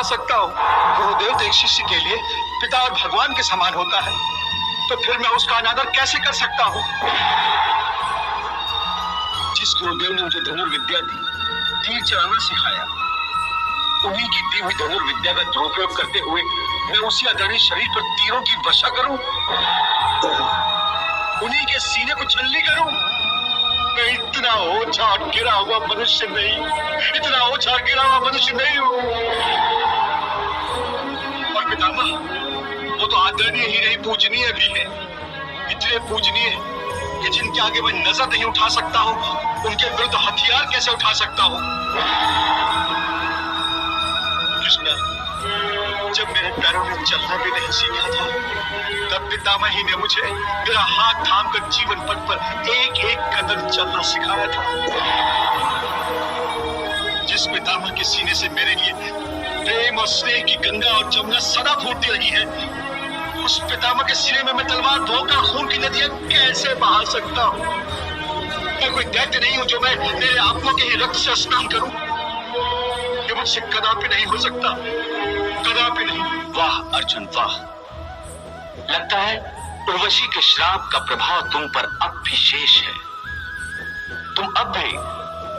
सकता हूँ। गुरुदेव तो एक शिष्य के लिए पिता और भगवान के समान होता है, तो फिर मैं उसका अनादर कैसे कर सकता हूँ? जिस गुरुदेव ने मुझे धनुर्विद्या दी, तीर चलाना सिखाया, उन्हीं की दी हुई धनुर्विद्या का दुरुपयोग करते हुए मैं उसी आदरणीय शरीर पर तीरों की वर्षा करूं, उन्हीं के सीने को छलनी करूं? मैं इतना ओछा गिरा हुआ मनुष्य नहीं, इतना ओछा गिरा हुआ मनुष्य नहीं हूं। और पितामह, वो तो आदरणीय ही नहीं, पूजनीय भी है। इतने पूजनीय कि जिनके आगे मैं नजर नहीं उठा सकता हूं, उनके विरुद्ध हथियार कैसे उठा सकता हूं? कृष्णा, जब मेरे पैरों ने चलना भी नहीं सीखा था, तब पितामही ने मुझे मेरा हाथ थामकर जीवन पथ पर एक एक कदम चलना सिखाया था। जिस पितामह के सीने से मेरे लिए प्रेम और स्नेह की गंगा और जमुना सदा फूटती रही है, उस पितामह के सीने में मैं तलवार धोकर खून की नदियां कैसे बहा सकता हूँ? मैं कोई दैत्य नहीं हूं जो मैं मेरे आत्मा के ही रक्त से स्नान करूं। ये मुझसे कदापि नहीं हो सकता, कदापि नहीं। वाह अर्जुन वाह, लगता है उर्वशी के श्राप का प्रभाव तुम पर अब भी शेष है। तुम अब भी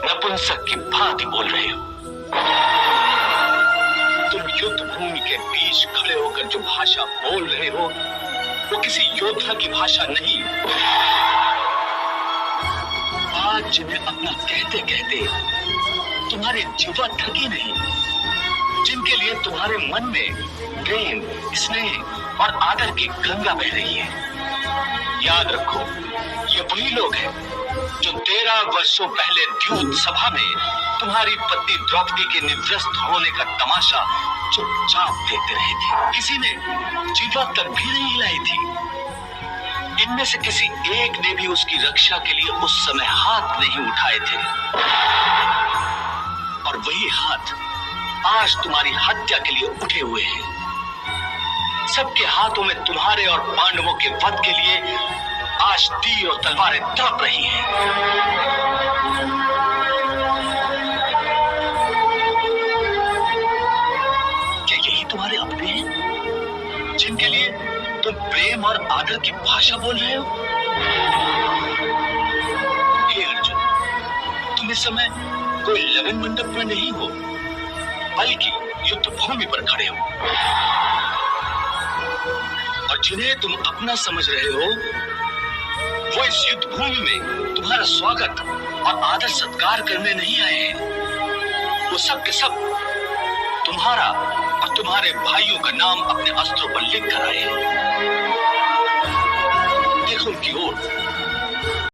नपुंसक की भांति बोल रहे हो। तुम युद्ध भूमि के बीच खड़े होकर जो भाषा बोल रहे हो, वो किसी योद्धा की भाषा नहीं। आज जिन्हें अपना कहते कहते तुम्हारी जीवा थकी नहीं, जिनके लिए तुम्हारे मन में प्रेम, स्नेह और आदर की गंगा बह रही है, याद रखो, ये वही लोग हैं जो 13 वर्षों पहले द्यूत सभा में तुम्हारी पत्नी द्रौपदी के निवृत्त होने का तमाशा चुपचाप देखते रहे थे। किसी ने जीवा तक भी नहीं हिलाई थी। इनमें से किसी एक ने भी उसकी रक्षा के लिए उस समय हाथ नहीं उठाए थे। और वही हाथ आज तुम्हारी हत्या के लिए उठे हुए हैं। सबके हाथों में तुम्हारे और पांडवों के वध के लिए आज तीर और तलवारें तड़प रही हैं। क्या यही तुम्हारे अपने हैं, जिनके लिए तुम प्रेम और आदर की भाषा बोल रहे हो? हे अर्जुन, तुम इस समय कोई लगन मंडप में नहीं हो, बल्कि युद्ध भूमि पर खड़े हो। और जिन्हें तुम अपना समझ रहे हो, वो इस युद्ध भूमि में तुम्हारा स्वागत और आदर सत्कार करने नहीं आए हैं। वो सब के सब तुम्हारा और तुम्हारे भाइयों का नाम अपने अस्त्रों पर लिख कर आए हैं। देखो उनकी ओर,